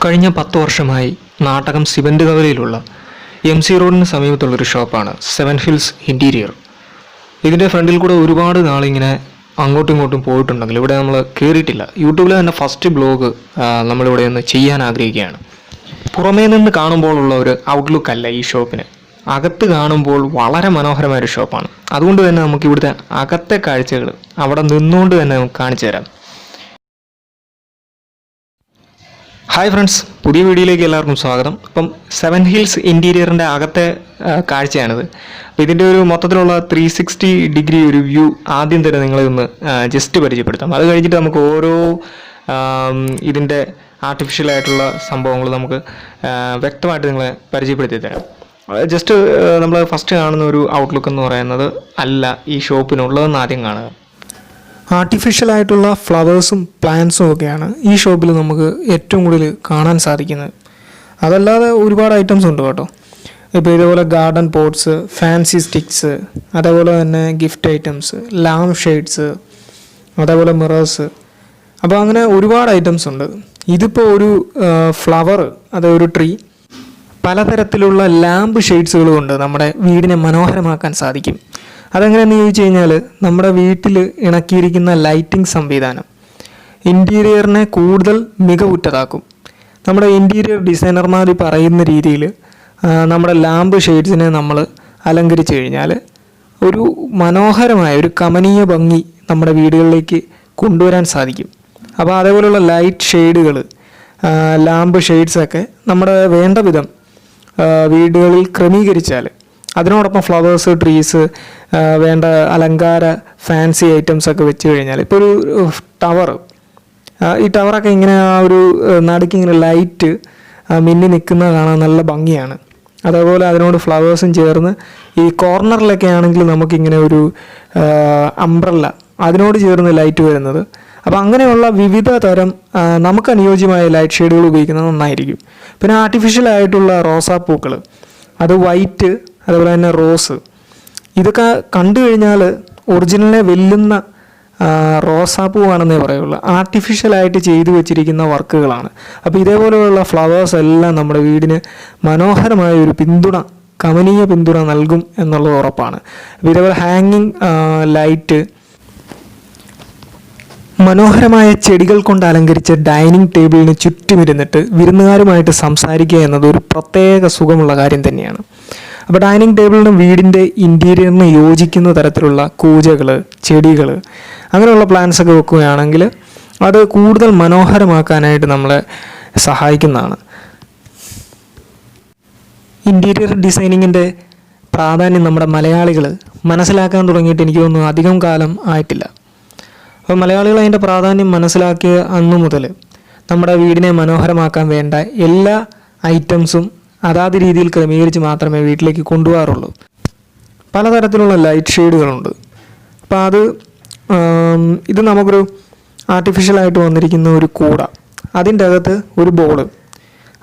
കഴിഞ്ഞ 10 വർഷമായി Nattakam cement കവലയിലുള്ള MC റോഡിന് സമീപത്തുള്ളൊരു ഷോപ്പാണ് 7 ഹിൽസ് ഇൻറ്റീരിയർ. ഇതിൻ്റെ ഫ്രണ്ടിൽ കൂടെ ഒരുപാട് നാളിങ്ങനെ അങ്ങോട്ടും ഇങ്ങോട്ടും പോയിട്ടുണ്ടെങ്കിൽ ഇവിടെ നമ്മൾ കയറിയിട്ടില്ല. യൂട്യൂബിൽ തന്നെ ഫസ്റ്റ് ബ്ലോഗ് നമ്മളിവിടെ ഒന്ന് ചെയ്യാൻ ആഗ്രഹിക്കുകയാണ്. പുറമേ നിന്ന് കാണുമ്പോഴുള്ള ഒരു ഔട്ട്ലുക്ക് അല്ല ഈ ഷോപ്പിന്. അകത്ത് കാണുമ്പോൾ വളരെ മനോഹരമായൊരു ഷോപ്പാണ്. അതുകൊണ്ട് തന്നെ നമുക്ക് ഇവിടുത്തെ അകത്തെ കാഴ്ചകൾ അവിടെ നിന്നുകൊണ്ട് തന്നെ നമുക്ക് കാണിച്ചു തരാം. ഹായ് ഫ്രണ്ട്സ്, പുതിയ വീഡിയോയിലേക്ക് എല്ലാവർക്കും സ്വാഗതം. അപ്പം 7 ഹിൽസ് ഇൻറ്റീരിയറിൻ്റെ അകത്തെ കാഴ്ചയാണിത്. അപ്പോൾ ഇതിൻ്റെ ഒരു മൊത്തത്തിലുള്ള 360 ഡിഗ്രി ഒരു വ്യൂ ആദ്യം തന്നെ നിങ്ങളെ ഒന്ന് ജസ്റ്റ് പരിചയപ്പെടുത്താം. അത് കഴിഞ്ഞിട്ട് നമുക്ക് ഓരോ ഇതിൻ്റെ ആർട്ടിഫിഷ്യലായിട്ടുള്ള സംഭവങ്ങൾ നമുക്ക് വ്യക്തമായിട്ട് നിങ്ങളെ പരിചയപ്പെടുത്തി തരാം. ജസ്റ്റ് നമ്മൾ ഫസ്റ്റ് കാണുന്ന ഒരു ഔട്ട്ലുക്ക് എന്ന് പറയുന്നത് അല്ല ഈ ഷോപ്പിനുള്ളതെന്ന് ആദ്യം കാണുക. ആർട്ടിഫിഷ്യലായിട്ടുള്ള ഫ്ലവേഴ്സും പ്ലാന്റ്സും ഒക്കെയാണ് ഈ ഷോപ്പിൽ നമുക്ക് ഏറ്റവും കൂടുതൽ കാണാൻ സാധിക്കുന്നത്. അതല്ലാതെ ഒരുപാട് ഐറ്റംസ് ഉണ്ട് കേട്ടോ. ഇപ്പോൾ ഇതേപോലെ ഗാർഡൻ പോട്ട്സ്, ഫാൻസി സ്റ്റിക്സ്, അതേപോലെ തന്നെ ഗിഫ്റ്റ് ഐറ്റംസ്, ലാം ഷെയ്ഡ്സ്, അതേപോലെ മിറേഴ്സ്. അപ്പോൾ അങ്ങനെ ഒരുപാട് ഐറ്റംസ് ഉണ്ട്. ഇതിപ്പോൾ ഒരു ഫ്ലവർ, അതൊരു ട്രീ, പലതരത്തിലുള്ള ലാമ്പ് ഷെയ്ഡ്സുകൾ കൊണ്ട് നമ്മുടെ വീടിനെ മനോഹരമാക്കാൻ സാധിക്കും. അതെങ്ങനെയെന്ന് ചോദിച്ചു കഴിഞ്ഞാൽ നമ്മുടെ വീട്ടിൽ ഇണക്കിയിരിക്കുന്ന ലൈറ്റിംഗ് സംവിധാനം ഇൻറ്റീരിയറിനെ കൂടുതൽ മികവുറ്റതാക്കും. നമ്മുടെ ഇൻറ്റീരിയർ ഡിസൈനർമാർ പറയുന്ന രീതിയിൽ നമ്മുടെ ലാമ്പ് ഷെയ്ഡ്സിനെ നമ്മൾ അലങ്കരിച്ചു കഴിഞ്ഞാൽ ഒരു മനോഹരമായ ഒരു കമനീയ ഭംഗി നമ്മുടെ വീടുകളിലേക്ക് കൊണ്ടുവരാൻ സാധിക്കും. അപ്പോൾ അതേപോലെയുള്ള ലൈറ്റ് ഷെയ്ഡുകൾ, ലാമ്പ് ഷെയ്ഡ്സൊക്കെ നമ്മുടെ വേണ്ട വിധം വീടുകളിൽ ക്രമീകരിച്ചാൽ, അതിനോടൊപ്പം ഫ്ലവേഴ്സ്, ട്രീസ്, വേണ്ട അലങ്കാര ഫാൻസി ഐറ്റംസ് ഒക്കെ വെച്ച് കഴിഞ്ഞാൽ, ഇപ്പോൾ ഒരു ടവർ, ഈ ടവറൊക്കെ ഇങ്ങനെ ആ ഒരു നടുക്ക് ഇങ്ങനെ ലൈറ്റ് മിന്നി നിൽക്കുന്നത് കാണാൻ നല്ല ഭംഗിയാണ്. അതേപോലെ അതിനോട് ഫ്ലവേഴ്സും ചേർന്ന് ഈ കോർണറിലൊക്കെ ആണെങ്കിൽ നമുക്കിങ്ങനെ ഒരു അംബ്രല്ല അതിനോട് ചേർന്ന് ലൈറ്റ് വരുന്നത്. അപ്പോൾ അങ്ങനെയുള്ള വിവിധ തരം നമുക്ക് അനുയോജ്യമായ ലൈറ്റ് ഷെയ്ഡുകൾ ഉപയോഗിക്കുന്നത് നന്നായിരിക്കും. പിന്നെ ആർട്ടിഫിഷ്യലായിട്ടുള്ള റോസാപ്പൂക്കൾ, അത് വൈറ്റ്, അതുപോലെ തന്നെ റോസ്, ഇതൊക്കെ കണ്ടു കഴിഞ്ഞാൽ ഒറിജിനലിനെ വെല്ലുന്ന റോസാപ്പൂവാണെന്നേ പറയുള്ളൂ. ആർട്ടിഫിഷ്യലായിട്ട് ചെയ്തു വെച്ചിരിക്കുന്ന വർക്കുകളാണ്. അപ്പോൾ ഇതേപോലെയുള്ള ഫ്ലവേഴ്സ് എല്ലാം നമ്മുടെ വീടിന് മനോഹരമായ ഒരു പിന്തുണ, കമനീയ പിന്തുണ നൽകും എന്നുള്ളത് ഉറപ്പാണ്. ഇതേപോലെ ഹാങ്ങിങ് ലൈറ്റ്, മനോഹരമായ ചെടികൾ കൊണ്ട് അലങ്കരിച്ച ഡൈനിങ് ടേബിളിന് ചുറ്റുമിരുന്നിട്ട് വിരുന്നുകാരുമായിട്ട് സംസാരിക്കുക എന്നത് ഒരു പ്രത്യേക സുഖമുള്ള കാര്യം തന്നെയാണ്. അപ്പോൾ ഡൈനിങ് ടേബിളിന് വീടിൻ്റെ ഇൻറ്റീരിയറിന് യോജിക്കുന്ന തരത്തിലുള്ള കൂജകൾ, ചെടികൾ, അങ്ങനെയുള്ള പ്ലാന്റ്സ് ഒക്കെ വെക്കുകയാണെങ്കിൽ അത് കൂടുതൽ മനോഹരമാക്കാനായിട്ട് നമ്മളെ സഹായിക്കുന്നതാണ്. ഇൻറ്റീരിയർ ഡിസൈനിങ്ങിൻ്റെ പ്രാധാന്യം നമ്മുടെ മലയാളികൾ മനസ്സിലാക്കാൻ തുടങ്ങിയിട്ട് എനിക്ക് തോന്നുന്നു അധികം കാലം ആയിട്ടില്ല. അപ്പോൾ മലയാളികൾ അതിൻ്റെ പ്രാധാന്യം മനസ്സിലാക്കിയ അന്നു മുതൽ നമ്മുടെ വീടിനെ മനോഹരമാക്കാൻ വേണ്ട എല്ലാ ഐറ്റംസും അതാത് രീതിയിൽ ക്രമീകരിച്ച് മാത്രമേ വീട്ടിലേക്ക് കൊണ്ടുപോകാറുള്ളൂ. പലതരത്തിലുള്ള ലൈറ്റ് ഷെയ്ഡുകളുണ്ട്. അപ്പോൾ ഇത് നമുക്കൊരു ആർട്ടിഫിഷ്യലായിട്ട് വന്നിരിക്കുന്ന ഒരു കൂട, അതിൻ്റെ അകത്ത് ഒരു ബോള്,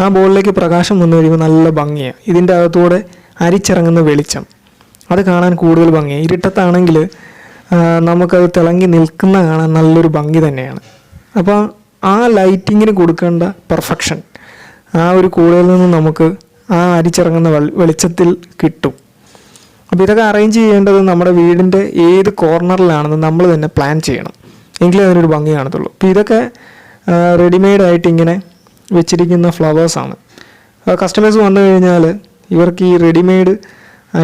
ആ ബോളിലേക്ക് പ്രകാശം വന്നു കഴിയുമ്പോൾ നല്ല ഭംഗിയാണ്. ഇതിൻ്റെ അകത്തൂടെ അരിച്ചിറങ്ങുന്ന വെളിച്ചം, അത് കാണാൻ കൂടുതൽ ഭംഗിയാണ്. ഇരുട്ടത്താണെങ്കിൽ നമുക്കത് തിളങ്ങി നിൽക്കുന്ന കാണാൻ നല്ലൊരു ഭംഗി തന്നെയാണ്. അപ്പോൾ ആ ലൈറ്റിങ്ങിന് കൊടുക്കേണ്ട പെർഫെക്ഷൻ ആ ഒരു കൂടയിൽ നിന്ന് നമുക്ക് ആ അരിച്ചിറങ്ങുന്ന വെളിച്ചത്തിൽ കിട്ടും. അപ്പോൾ ഇതൊക്കെ അറേഞ്ച് ചെയ്യേണ്ടത് നമ്മുടെ വീടിൻ്റെ ഏത് കോർണറിലാണെന്ന് നമ്മൾ തന്നെ പ്ലാൻ ചെയ്യണം, എങ്കിലേ അതിനൊരു ഭംഗി കാണത്തുള്ളൂ. അപ്പോൾ ഇതൊക്കെ റെഡിമെയ്ഡായിട്ട് ഇങ്ങനെ വെച്ചിരിക്കുന്ന ഫ്ലവേഴ്സാണ്. കസ്റ്റമേഴ്സ് വന്നു കഴിഞ്ഞാൽ ഇവർക്ക് ഈ റെഡിമെയ്ഡ്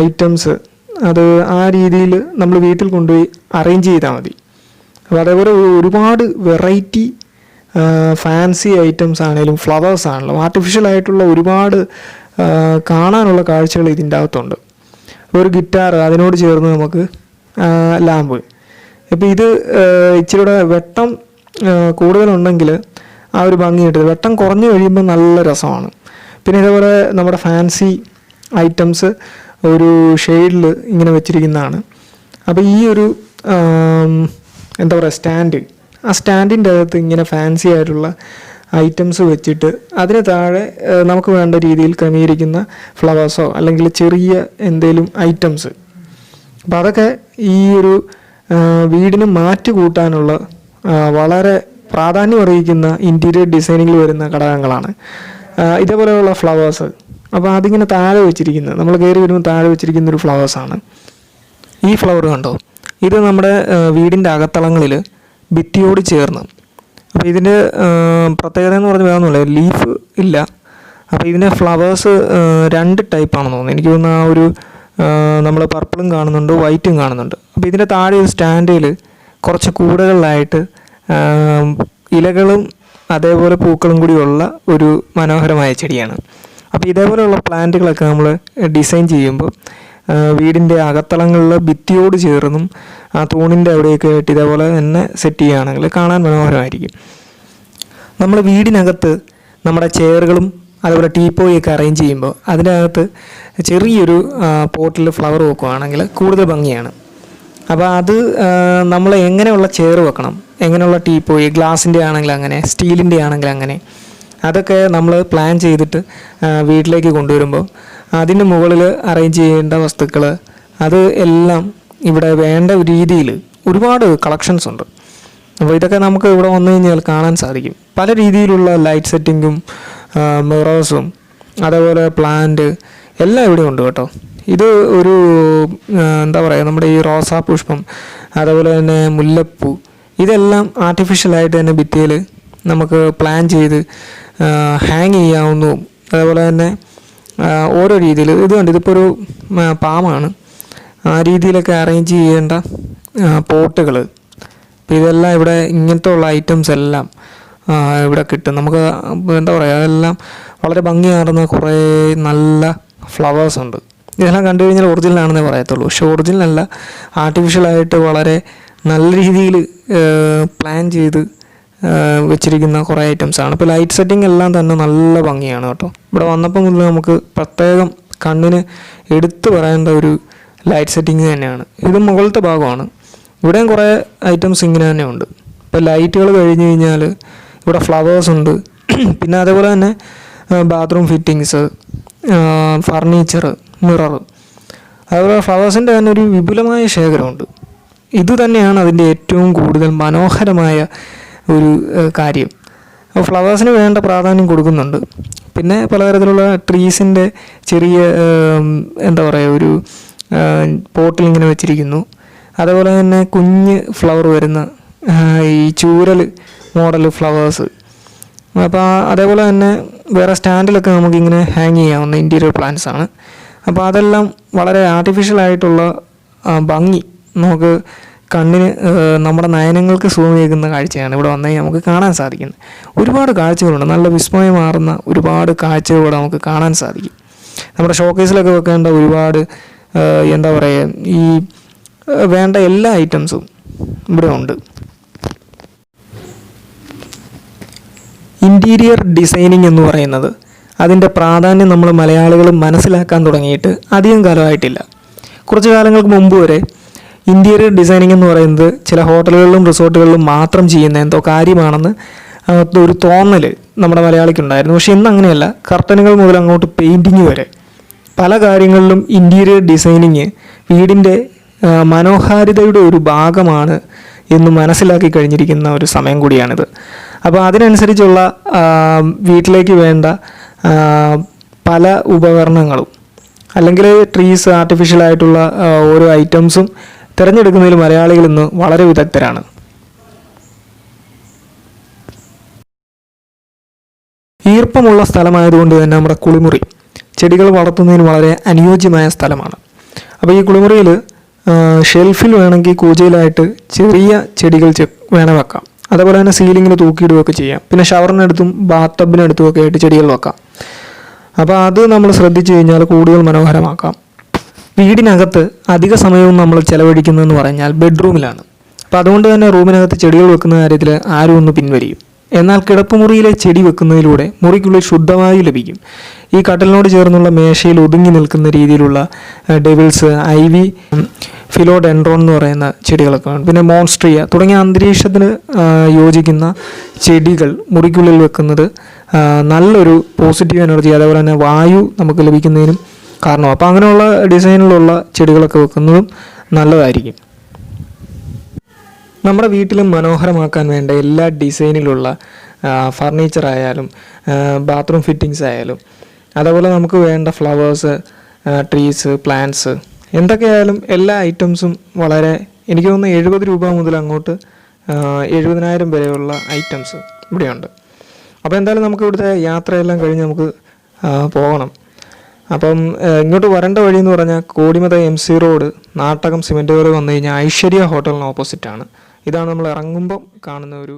ഐറ്റംസ് അത് ആ രീതിയിൽ നമ്മൾ വീട്ടിൽ കൊണ്ടുപോയി അറേഞ്ച് ചെയ്താൽ മതി. അപ്പോൾ അതേപോലെ ഒരുപാട് വെറൈറ്റി ഫാൻസി ഐറ്റംസ് ആണെങ്കിലും ഫ്ലവേഴ്സ് ആണെങ്കിലും ആർട്ടിഫിഷ്യലായിട്ടുള്ള ഒരുപാട് കാണാനുള്ള കാഴ്ചകൾ ഇതിൻ്റെ അകത്തുണ്ട്. ഒരു ഗിറ്റാർ, അതിനോട് ചേർന്ന് നമുക്ക് ലാമ്പ്. ഇപ്പോൾ ഇത് ഇച്ചിരിയുടെ വെട്ടം കൂടുതലുണ്ടെങ്കിൽ ആ ഒരു ഭംഗി കിട്ടും. വെട്ടം കുറഞ്ഞു കഴിയുമ്പോൾ നല്ല രസമാണ്. പിന്നെ ഇതേപോലെ നമ്മുടെ ഫാൻസി ഐറ്റംസ് ഒരു ഷെയ്ഡിൽ ഇങ്ങനെ വെച്ചിരിക്കുന്നതാണ്. അപ്പോൾ ഈ ഒരു എന്താ പറയുക, സ്റ്റാൻഡ്, ആ സ്റ്റാൻഡിൻ്റെ അകത്ത് ഇങ്ങനെ ഫാൻസി ആയിട്ടുള്ള ഐറ്റംസ് വെച്ചിട്ട് അതിന് താഴെ നമുക്ക് വേണ്ട രീതിയിൽ ക്രമീകരിക്കുന്ന ഫ്ലവേഴ്സോ അല്ലെങ്കിൽ ചെറിയ എന്തെങ്കിലും ഐറ്റംസ്. അപ്പോൾ അതൊക്കെ ഈ ഒരു വീടിന് മാറ്റ് കൂട്ടാനുള്ള വളരെ പ്രാധാന്യം അറിയിക്കുന്ന ഇൻറ്റീരിയർ ഡിസൈനിങ്ങിൽ വരുന്ന ഘടകങ്ങളാണ്. ഇതേപോലെയുള്ള ഫ്ലവേഴ്സ്. അപ്പോൾ അതിങ്ങനെ താഴെ വെച്ചിരിക്കുന്നത്, നമ്മൾ കയറി വരുമ്പോൾ താഴെ വെച്ചിരിക്കുന്ന ഒരു ഫ്ലവേഴ്സാണ്. ഈ ഫ്ലവർ കണ്ടോ, ഇത് നമ്മുടെ വീടിൻ്റെ അകത്തളങ്ങളിൽ ഭിത്തിയോട് ചേർന്ന്. അപ്പോൾ ഇതിൻ്റെ പ്രത്യേകത എന്ന് പറഞ്ഞാൽ വേറൊന്നുമില്ല, ലീഫ് ഇല്ല. അപ്പോൾ ഇതിൻ്റെ ഫ്ലവേഴ്സ് 2 ടൈപ്പാണെന്ന് തോന്നുന്നു. എനിക്ക് തോന്നുന്നു ആ ഒരു നമ്മൾ പർപ്പിളും കാണുന്നുണ്ട്, വൈറ്റും കാണുന്നുണ്ട്. അപ്പോൾ ഇതിൻ്റെ താഴെ ഒരു സ്റ്റാൻഡിൽ കുറച്ച് കൂടകളിലായിട്ട് ഇലകളും അതേപോലെ പൂക്കളും കൂടിയുള്ള ഒരു മനോഹരമായ ചെടിയാണ്. അപ്പോൾ ഇതേപോലെയുള്ള പ്ലാന്റുകളൊക്കെ നമ്മൾ ഡിസൈൻ ചെയ്യുമ്പോൾ വീടിൻ്റെ അകത്തളങ്ങളിൽ ഭിത്തിയോട് ചേർന്നും തൂണിൻ്റെ അവിടെയൊക്കെ ആയിട്ട് ഇതേപോലെ തന്നെ സെറ്റ് ചെയ്യുകയാണെങ്കിൽ കാണാൻ മനോഹരമായിരിക്കും. നമ്മൾ വീടിനകത്ത് നമ്മുടെ ചെയറുകളും അതുപോലെ ടീപ്പോയൊക്കെ അറേഞ്ച് ചെയ്യുമ്പോൾ അതിനകത്ത് ചെറിയൊരു പോട്ടിൽ ഫ്ലവർ വെക്കുകയാണെങ്കിൽ കൂടുതൽ ഭംഗിയാണ്. അപ്പോൾ അത് നമ്മൾ എങ്ങനെയുള്ള ചെയർ വെക്കണം, എങ്ങനെയുള്ള ടീപ്പോയി, ഗ്ലാസിൻ്റെ ആണെങ്കിൽ അങ്ങനെ, സ്റ്റീലിൻ്റെ ആണെങ്കിൽ അങ്ങനെ, അതൊക്കെ നമ്മൾ പ്ലാൻ ചെയ്തിട്ട് വീട്ടിലേക്ക് കൊണ്ടുവരുമ്പോൾ അതിന് മുകളിൽ അറേഞ്ച് ചെയ്യേണ്ട വസ്തുക്കൾ അത് എല്ലാം ഇവിടെ വേണ്ട രീതിയിൽ ഒരുപാട് കളക്ഷൻസ് ഉണ്ട്. അപ്പോൾ ഇതൊക്കെ നമുക്ക് ഇവിടെ വന്നു കഴിഞ്ഞാൽ കാണാൻ സാധിക്കും. പല രീതിയിലുള്ള ലൈറ്റ് സെറ്റിങ്ങും മിറേഴ്സും അതേപോലെ പ്ലാന്റ് എല്ലാം ഇവിടെ ഉണ്ട് കേട്ടോ. ഇത് ഒരു എന്താ പറയുക, നമ്മുടെ ഈ റോസാ പുഷ്പം അതേപോലെ തന്നെ മുല്ലപ്പൂ ഇതെല്ലാം ആർട്ടിഫിഷ്യലായിട്ട് തന്നെ ഭിത്തിയിൽ നമുക്ക് പ്ലാൻ ചെയ്ത് ഹാങ് ചെയ്യാവുന്നതും അതേപോലെ തന്നെ ഓരോ രീതിയിൽ. ഇത് കണ്ട് ഇതിപ്പോൾ ഒരു പാമാണ്, ആ രീതിയിലൊക്കെ അറേഞ്ച് ചെയ്യേണ്ട പോട്ടുകൾ. അപ്പോൾ ഇതെല്ലാം ഇവിടെ ഇങ്ങനത്തെ ഉള്ള ഐറ്റംസ് എല്ലാം ഇവിടെ കിട്ടും. നമുക്ക് എന്താ പറയുക, അതെല്ലാം വളരെ ഭംഗിയാർന്ന കുറേ നല്ല ഫ്ലവേഴ്സ് ഉണ്ട്. ഇതെല്ലാം കണ്ടു കഴിഞ്ഞാൽ ഒറിജിനൽ ആണെന്നേ പറയത്തുള്ളൂ. പക്ഷെ ഒറിജിനൽ അല്ല, ആർട്ടിഫിഷ്യലായിട്ട് വളരെ നല്ല രീതിയിൽ പ്ലാൻ ചെയ്ത് വെച്ചിരിക്കുന്ന കുറേ ഐറ്റംസാണ്. ഇപ്പോൾ ലൈറ്റ് സെറ്റിംഗ് എല്ലാം തന്നെ നല്ല ഭംഗിയാണ് കേട്ടോ. ഇവിടെ വന്നപ്പോൾ മുതൽ നമുക്ക് പ്രത്യേകം കണ്ണിന് എടുത്തു പറയേണ്ട ഒരു ലൈറ്റ് സെറ്റിംഗ് തന്നെയാണ്. ഇത് മുകളിലത്തെ ഭാഗമാണ്. ഇവിടെയും കുറേ ഐറ്റംസ് ഇങ്ങനെ തന്നെ ഉണ്ട്. ഇപ്പോൾ ലൈറ്റുകൾ കഴിഞ്ഞ് കഴിഞ്ഞാൽ ഇവിടെ ഫ്ലവേഴ്സ് ഉണ്ട്. പിന്നെ അതേപോലെ തന്നെ ബാത്റൂം ഫിറ്റിങ്സ്, ഫർണിച്ചർ, മിറർ, അതുപോലെ ഫ്ലവേഴ്സിൻ്റെ തന്നെ ഒരു വിപുലമായ ശേഖരമുണ്ട്. ഇത് തന്നെയാണ് അതിൻ്റെ ഏറ്റവും കൂടുതൽ മനോഹരമായ ഒരു കാര്യം. അപ്പോൾ ഫ്ലവേഴ്സിന് വേണ്ട പ്രാധാന്യം കൊടുക്കുന്നുണ്ട്. പിന്നെ പലതരത്തിലുള്ള ട്രീസിൻ്റെ ചെറിയ എന്താ പറയുക ഒരു പോട്ടിൽ ഇങ്ങനെ വെച്ചിരിക്കുന്നു. അതേപോലെ തന്നെ കുഞ്ഞ് ഫ്ലവർ വരുന്ന ഈ ചൂരൽ മോഡൽ ഫ്ലവേഴ്സ്. അപ്പോൾ അതേപോലെ തന്നെ വേറെ സ്റ്റാൻഡിലൊക്കെ നമുക്കിങ്ങനെ ഹാങ് ചെയ്യാവുന്ന ഇൻറ്റീരിയർ പ്ലാന്റ്സ് ആണ്. അപ്പോൾ അതെല്ലാം വളരെ ആർട്ടിഫിഷ്യലായിട്ടുള്ള ഭംഗി നമുക്ക് കണ്ണിന് നമ്മുടെ നയനങ്ങൾക്ക് സുഖമേകുന്ന കാഴ്ചയാണ് ഇവിടെ വന്നു കഴിഞ്ഞാൽ നമുക്ക് കാണാൻ സാധിക്കുന്നത്. ഒരുപാട് കാഴ്ചകളുണ്ട്, നല്ല വിസ്മയമാർന്ന ഒരുപാട് കാഴ്ചകൾ നമുക്ക് കാണാൻ സാധിക്കും. നമ്മുടെ ഷോക്കേസിലൊക്കെ വെക്കേണ്ട ഒരുപാട് എന്താ പറയുക ഈ വേണ്ട എല്ലാ ഐറ്റംസും ഇവിടെ ഉണ്ട്. ഇൻറ്റീരിയർ ഡിസൈനിങ് എന്ന് പറയുന്നത് അതിൻ്റെ പ്രാധാന്യം നമ്മൾ മലയാളികൾ മനസ്സിലാക്കാൻ തുടങ്ങിയിട്ട് അധികം കാലമായിട്ടില്ല. കുറച്ച് കാലങ്ങൾക്ക് മുമ്പ് വരെ ഇൻറ്റീരിയർ ഡിസൈനിങ് എന്ന് പറയുന്നത് ചില ഹോട്ടലുകളിലും റിസോർട്ടുകളിലും മാത്രം ചെയ്യുന്ന എന്തോ കാര്യമാണെന്ന് ഒരു തോന്നൽ നമ്മുടെ മലയാളിക്കുണ്ടായിരുന്നു. പക്ഷെ ഇന്ന് അങ്ങനെയല്ല. കർട്ടനുകൾ മുതൽ അങ്ങോട്ട് പെയിൻറ്റിങ് വരെ പല കാര്യങ്ങളിലും ഇൻറ്റീരിയർ ഡിസൈനിങ് വീടിൻ്റെ മനോഹാരിതയുടെ ഒരു ഭാഗമാണ് എന്ന് മനസ്സിലാക്കി കഴിഞ്ഞിരിക്കുന്ന ഒരു സമയം കൂടിയാണിത്. അപ്പോൾ അതിനനുസരിച്ചുള്ള വീട്ടിലേക്ക് വേണ്ട പല ഉപകരണങ്ങളും അല്ലെങ്കിൽ ട്രീസ്, ആർട്ടിഫിഷ്യലായിട്ടുള്ള ഓരോ ഐറ്റംസും തിരഞ്ഞെടുക്കുന്നതിൽ മലയാളികൾ ഇന്ന് വളരെ വിദഗ്ധരാണ്. ഈർപ്പമുള്ള സ്ഥലമായതുകൊണ്ട് തന്നെ നമ്മുടെ കുളിമുറി ചെടികൾ വളർത്തുന്നതിന് വളരെ അനുയോജ്യമായ സ്ഥലമാണ്. അപ്പോൾ ഈ കുളിമുറിയിൽ ഷെൽഫിൽ വേണമെങ്കിൽ കൂജയിലായിട്ട് ചെറിയ ചെടികൾ വേണം വെക്കാം. അതേപോലെ തന്നെ സീലിങ്ങിൽ തൂക്കിയിടുകയൊക്കെ ചെയ്യാം. പിന്നെ ഷവറിനടുത്തും ബാത്ത് ടബിനടുത്തും ഒക്കെ ആയിട്ട് ചെടികൾ വെക്കാം. അപ്പോൾ അത് നമ്മൾ ശ്രദ്ധിച്ചു കഴിഞ്ഞാൽ കൂടുതൽ മനോഹരമാക്കാം. വീടിനകത്ത് അധിക സമയവും നമ്മൾ ചിലവഴിക്കുന്നതെന്ന് പറഞ്ഞാൽ ബെഡ്റൂമിലാണ്. അപ്പോൾ അതുകൊണ്ട് തന്നെ റൂമിനകത്ത് ചെടികൾ വെക്കുന്ന കാര്യത്തിൽ ആരും ഒന്ന് പിൻവലിയും. എന്നാൽ കിടപ്പുമുറിയിലെ ചെടി വെക്കുന്നതിലൂടെ മുറിക്കുള്ളിൽ ശുദ്ധവായു ലഭിക്കും. ഈ കട്ടിലിനോട് ചേർന്നുള്ള മേശയിൽ ഒതുങ്ങി നിൽക്കുന്ന രീതിയിലുള്ള ഡെവിൾസ്, ഐവി, ഫിലോഡെൻഡ്രോൺ എന്ന് പറയുന്ന ചെടികളൊക്കെ ഉണ്ട്. പിന്നെ മോൺസ്ട്രിയ തുടങ്ങിയ അന്തരീക്ഷത്തിന് യോജിക്കുന്ന ചെടികൾ മുറിക്കുള്ളിൽ വെക്കുന്നത് നല്ലൊരു പോസിറ്റീവ് എനർജി അതേപോലെ തന്നെ വായു നമുക്ക് ലഭിക്കുന്നതിനും കാരണമാണ്. അപ്പോൾ അങ്ങനെയുള്ള ഡിസൈനിലുള്ള ചെടികളൊക്കെ വെക്കുന്നതും നല്ലതായിരിക്കും. നമ്മുടെ വീട്ടിൽ മനോഹരമാക്കാൻ വേണ്ട എല്ലാ ഡിസൈനിലുള്ള ഫർണിച്ചർ ആയാലും ബാത്റൂം ഫിറ്റിങ്സ് ആയാലും അതേപോലെ നമുക്ക് വേണ്ട ഫ്ലവേഴ്സ്, ട്രീസ്, പ്ലാന്റ്സ് എന്തൊക്കെയായാലും എല്ലാ ഐറ്റംസും വളരെ എനിക്ക് തോന്നുന്നു 70 രൂപ മുതൽ അങ്ങോട്ട് 70,000 വരെയുള്ള ഐറ്റംസ് ഇവിടെയുണ്ട്. അപ്പോൾ എന്തായാലും നമുക്ക് ഇവിടുത്തെ യാത്രയെല്ലാം കഴിഞ്ഞ് നമുക്ക് പോകണം. അപ്പം ഇങ്ങോട്ട് വരേണ്ട വഴി എന്ന് പറഞ്ഞാൽ Kodimatha MC road Nattakom cement കയറി വന്നു കഴിഞ്ഞാൽ ഐശ്വര്യ ഹോട്ടലിന് ഓപ്പോസിറ്റാണ്. ഇതാണ് നമ്മൾ ഇറങ്ങുമ്പം കാണുന്ന ഒരു